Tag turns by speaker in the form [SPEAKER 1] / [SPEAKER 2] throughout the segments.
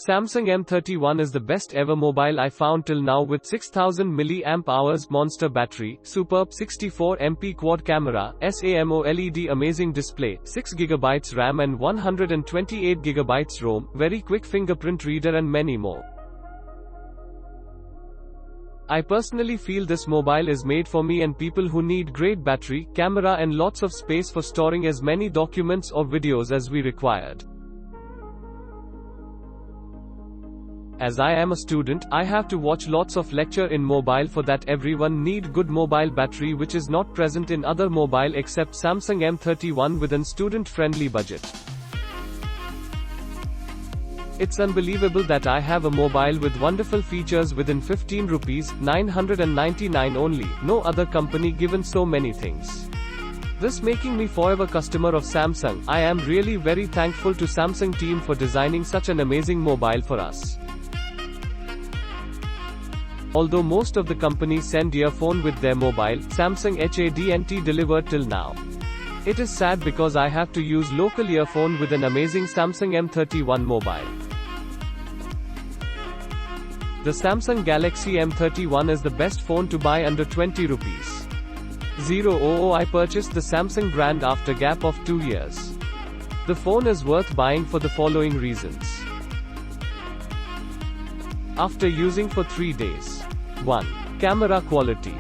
[SPEAKER 1] Samsung M31 is the best ever mobile I found till now with 6000 mAh monster battery, superb 64MP quad camera, SAMO LED amazing display, 6GB RAM and 128GB ROM, very quick fingerprint reader and many more. I personally feel this mobile is made for me and people who need great battery, camera and lots of space for storing as many documents or videos as we required. As I am a student, I have to watch lots of lecture in mobile, for that everyone need good mobile battery which is not present in other mobile except Samsung M31 within student-friendly budget. It's unbelievable that I have a mobile with wonderful features within 15 rupees, 999 only, no other company given so many things. This making me forever customer of Samsung. I am really very thankful to Samsung team for designing such an amazing mobile for us. Although most of the companies send earphone with their mobile, Samsung HADNT delivered till now. It is sad because I have to use local earphone with an amazing Samsung M31 mobile. The Samsung Galaxy M31 is the best phone to buy under 20 rupees. 000 I purchased the Samsung brand after gap of 2 years. The phone is worth buying for the following reasons. After using for 3 days. 1. Camera quality.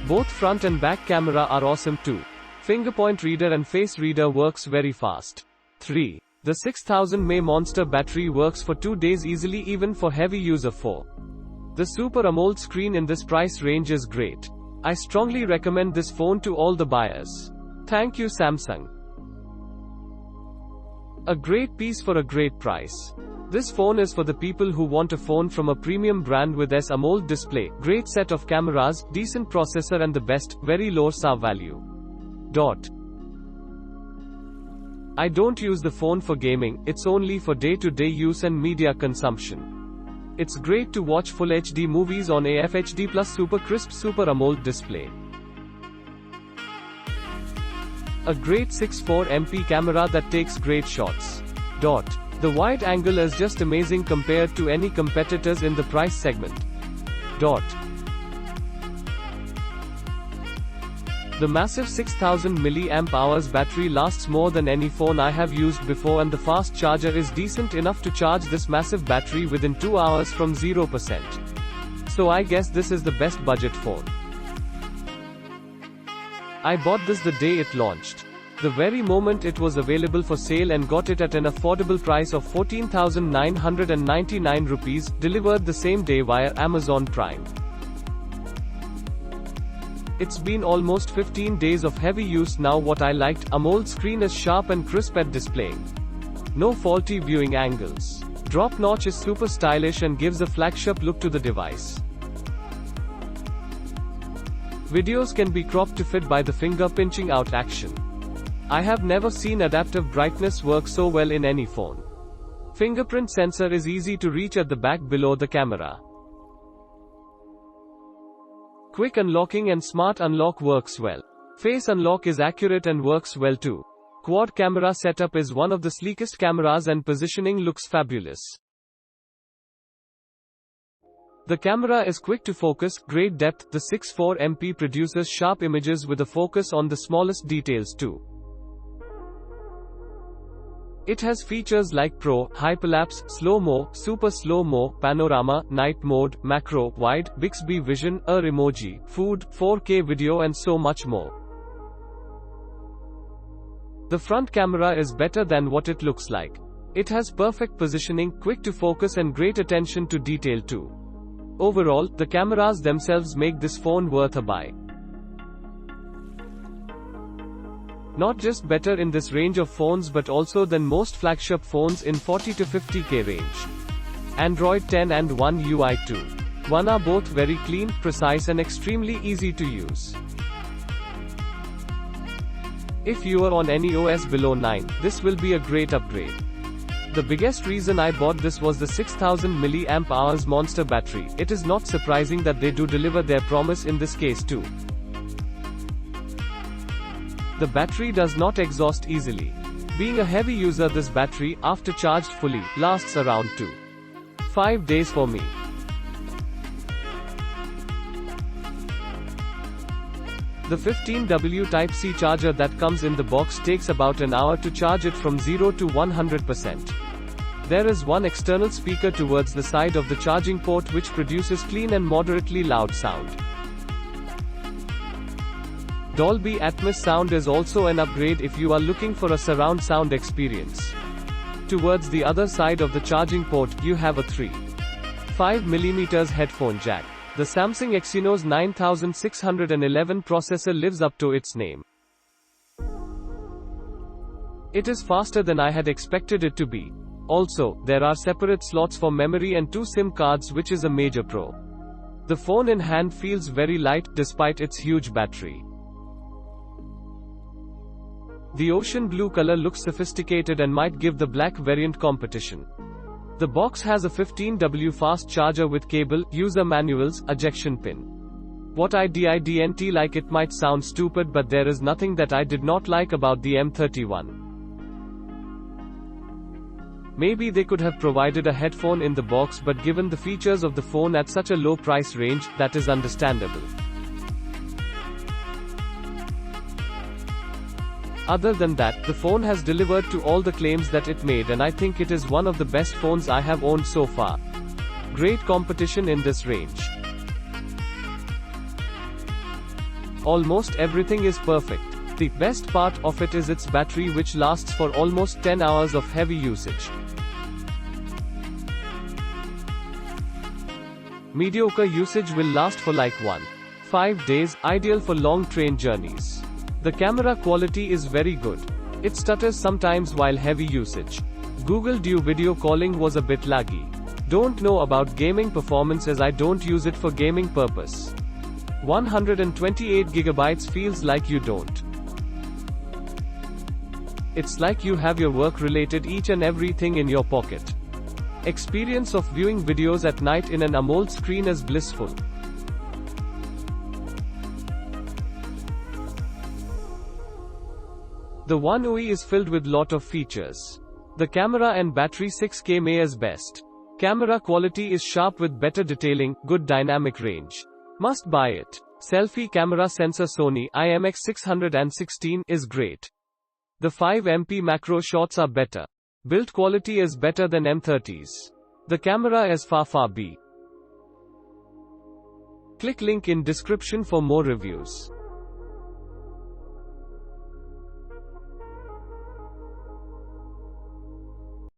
[SPEAKER 1] Both front and back camera are awesome too. Fingerprint reader and face reader works very fast. 3. The 6000 mAh monster battery works for 2 days easily even for heavy user. 4. The Super AMOLED screen in this price range is great. I strongly recommend this phone to all the buyers. Thank you Samsung. A great piece for a great price. This phone is for the people who want a phone from a premium brand with AMOLED display, great set of cameras, decent processor and the best, very low SAR value. I don't use the phone for gaming, it's only for day-to-day use and media consumption. It's great to watch full HD movies on a FHD plus super crisp Super AMOLED display. A great 64MP camera that takes great shots. The wide angle is just amazing compared to any competitors in the price segment. The massive 6000 mAh battery lasts more than any phone I have used before, and the fast charger is decent enough to charge this massive battery within 2 hours from 0%. So I guess this is the best budget phone. I bought this the day it launched. The very moment it was available for sale, and got it at an affordable price of 14,999 rupees, delivered the same day via Amazon Prime. It's been almost 15 days of heavy use now. What I liked, AMOLED screen is sharp and crisp at displaying. No faulty viewing angles. Drop notch is super stylish and gives a flagship look to the device. Videos can be cropped to fit by the finger pinching out action. I have never seen adaptive brightness work so well in any phone. Fingerprint sensor is easy to reach at the back below the camera. Quick unlocking and smart unlock works well. Face unlock is accurate and works well too. Quad camera setup is one of the sleekest cameras and positioning looks fabulous. The camera is quick to focus, great depth. The 64MP produces sharp images with a focus on the smallest details too. It has features like Pro, Hyperlapse, Slow-Mo, Super Slow-Mo, Panorama, Night Mode, Macro, Wide, Bixby Vision, emoji, Food, 4K video and so much more. The front camera is better than what it looks like. It has perfect positioning, quick to focus and great attention to detail too. Overall, the cameras themselves make this phone worth a buy. Not just better in this range of phones but also than most flagship phones in 40 to 50k range. Android 10 and One UI 2. One are both very clean, precise and extremely easy to use. If you are on any OS below 9, this will be a great upgrade. The biggest reason I bought this was the 6000 mAh monster battery. It is not surprising that they do deliver their promise in this case too. The battery does not exhaust easily. Being a heavy user, this battery, after charged fully, lasts around 2-5 days for me. The 15W Type-C charger that comes in the box takes about an hour to charge it from 0 to 100%. There is one external speaker towards the side of the charging port which produces clean and moderately loud sound. Dolby Atmos sound is also an upgrade if you are looking for a surround sound experience. Towards the other side of the charging port, you have a 3.5mm headphone jack. The Samsung Exynos 9611 processor lives up to its name. It is faster than I had expected it to be. Also, there are separate slots for memory and 2 SIM cards, which is a major pro. The phone in hand feels very light, despite its huge battery. The ocean blue color looks sophisticated and might give the black variant competition. The box has a 15W fast charger with cable, user manuals, ejection pin. What I didn't like. It might sound stupid, but there is nothing that I did not like about the M31. Maybe they could have provided a headphone in the box, but given the features of the phone at such a low price range, that is understandable. Other than that, the phone has delivered to all the claims that it made, and I think it is one of the best phones I have owned so far. Great competition in this range. Almost everything is perfect. The best part of it is its battery, which lasts for almost 10 hours of heavy usage. Mediocre usage will last for like 1-5 days, ideal for long train journeys. The camera quality is very good. It stutters sometimes while heavy usage. Google Duo video calling was a bit laggy. Don't know about gaming performance as I don't use it for gaming purpose. 128GB feels like you don't. It's like you have your work related each and everything in your pocket. Experience of viewing videos at night in an AMOLED screen is blissful. The One UI is filled with lot of features. The camera and battery 6K mAh is best. Camera quality is sharp with better detailing, good dynamic range. Must buy it. Selfie camera sensor Sony IMX616 is great. The 5MP macro shots are better. Build quality is better than M30's. The camera is far B. Click link in description for more reviews.